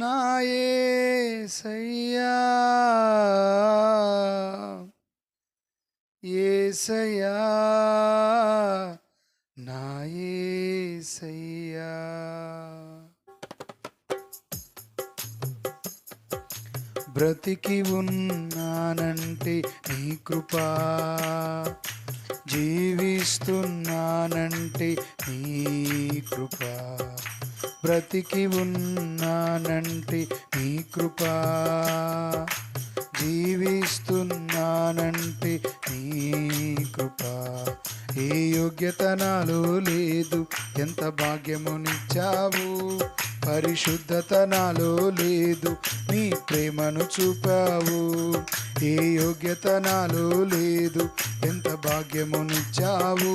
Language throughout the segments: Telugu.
నా యేసయ్యా యేసయ్యా నా యేసయ్యా బ్రతికి ఉన్నానంటే నీ కృపా జీవిస్తున్నానంటే నీ కృపా బ్రతికి ఉన్నానంటే నీ కృపా జీవిస్తున్నానంటే నీ కృపా ఏ యోగ్యత నాలో లేదు ఎంత భాగ్యమునిచ్చావు పరిశుద్ధత నాలో లేదు నీ ప్రేమను చూపావు ఏ యోగ్యత నాలో లేదు ఎంత భాగ్యమునిచ్చావు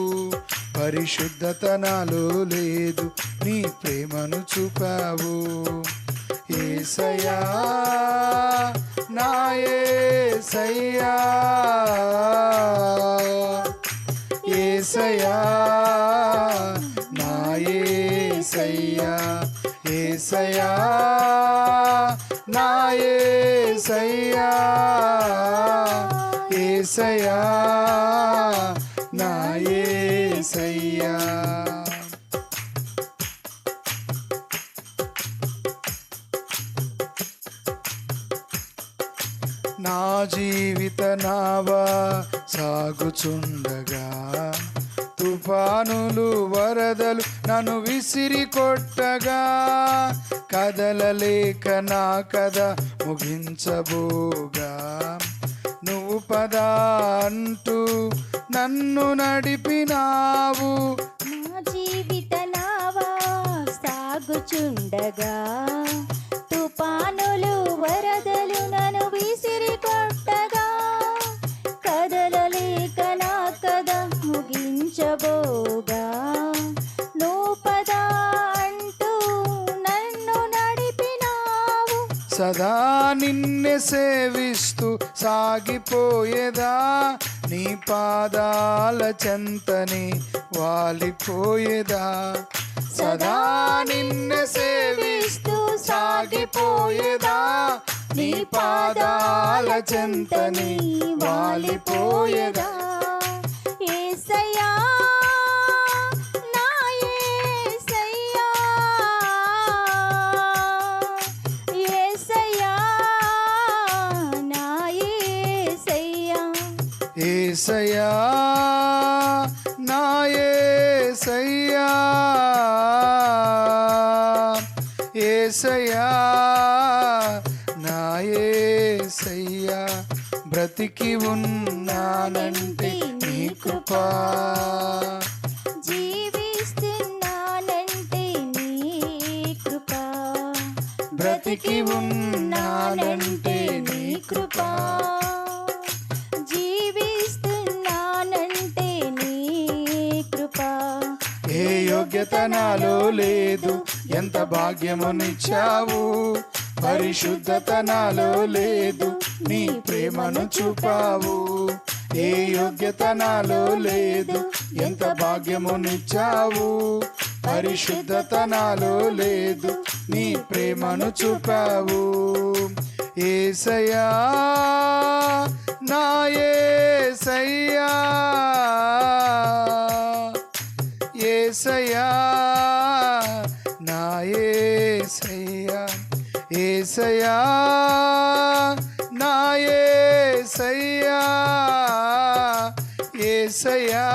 పరిశుద్ధత నాలో లేదు నీ ప్రేమను చూపావు యేసయ్యా నా యేసయ్యా యేసయ్యా నా యేసయ్యా యేసయ్యా నా యేసయ్యా యేసయ్యా నా యేసయ్యా నా జీవిత నావా సాగుచుండగా తుఫానులు వరదలు నన్ను విసిరి కొట్టగా కదలలేక నా కథ ముగించబోగా నువ్వు పదా అంటూ నన్ను నడిపినావు నా జీవిత నావా సాగుచుండగా తుఫానులు వరదలు నన్ను విసిరి కొట్టగా కదలలేక నా కథ ముగించబోగా నువ్వు పదా అంటూ నన్ను నడిపినావు సదా నిన్నే సేవిస్తూ సాగిపోయేదా నీ పాదాల చెంతని వాలిపోయేదా సదా నిన్నే సేవిస్తూ సాగిపోయేదా నీ పాదాల చెంతని వాలిపోయేదా యేసయ్యా నా యేసయ్యా యేసయ్యా నా యేసయ్యా యేసయ్యా నా యేసయ్యా యేసయ్యా నా యేసయ్యా బ్రతికి ఉన్నానంటే నీ కృపా జీవిస్తున్నానంటే నీ కృపా బ్రతికి ఉన్నానంటే నీ కృపా జీవిస్తున్నానంటే నీ కృపా ఏ యోగ్యత నాలో లేదు ఎంత భాగ్యమునిచ్చావు పరిశుద్ధత నాలో లేదు నీ ప్రేమను చూపావు ఏ యోగ్యత నాలో లేదు ఎంత భాగ్యమునిచ్చావు పరిశుద్ధత నాలో లేదు నీ ప్రేమను చూపావు యేసయ్యా నా యేసయ్యా యేసయ్యా నా యేసయ్యా యేసయ్యా నా యేసయ్యా యేసయ్యా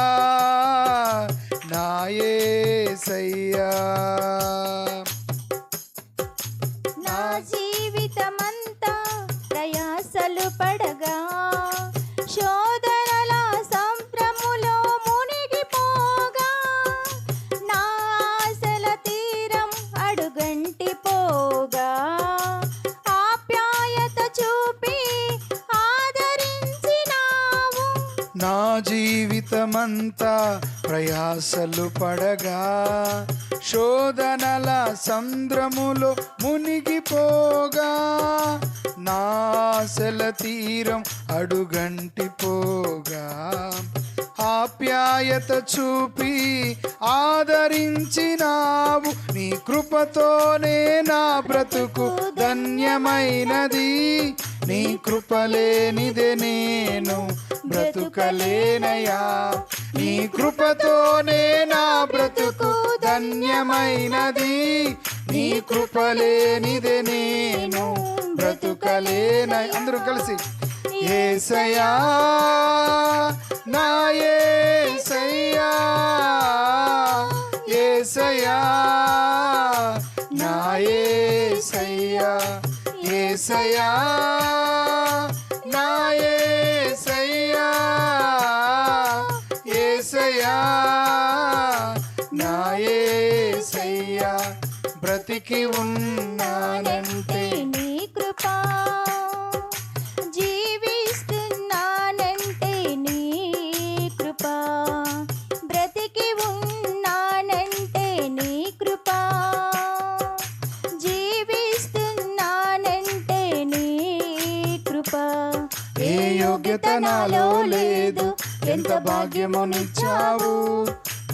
నా యేసయ్యా నా జీవితమంతా ప్రయాసలు పడగా శోధనల సంభ్రములో మునిగిపోగా నా ఆశల తీరం అడుగంటి పోగా ఆప్యాయత చూపి ఆదరించినావు నా జీవితమంతా ప్రయాసలు పడగా శోధనల సంద్రములో మునిగిపోగా నా ఆశల తీరం అడుగంటి పోగా ఆప్యాయత చూపి ఆదరించినావు. నీ కృపతోనే నా బ్రతుకు ధన్యమైనది. నీ కృపలేనిదే నేను బ్రతుకలేనయా. నీ కృపతోనే నా బ్రతుకు ధన్యమైనది. నీ కృపలేనిదే నేను బ్రతుకలేనయ. అందరూ కలిసి యేసయ్యా నా యేసయ్యా, యేసయ్యా నా యేసయ్యా, యేసయ్యా నా యేసయ్యా, యేసయ్యా నా యేసయ్యా. బ్రతికి ఉన్నానంటే నీ కృపా, జీవిస్తున్నానంటే నీ కృపా. బ్రతికి ఉన్నానంటే నీ కృపా, జీవిస్తున్నానంటే నీ కృపా. ఏ యోగ్యత నాలో లేదు, ఎంత భాగ్యమునిచ్చావు.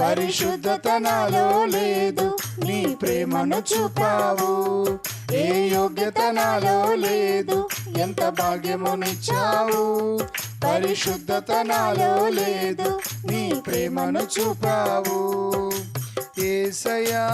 పరిశుద్ధత నాలో లేదు, నీ ప్రేమను చూపావు. ఏ యోగ్యత నాలో లేదు, ఎంత భాగ్యమునిచ్చావు. పరిశుద్ధత నాలో లేదు, నీ ప్రేమను చూపావు. యేసయ్యా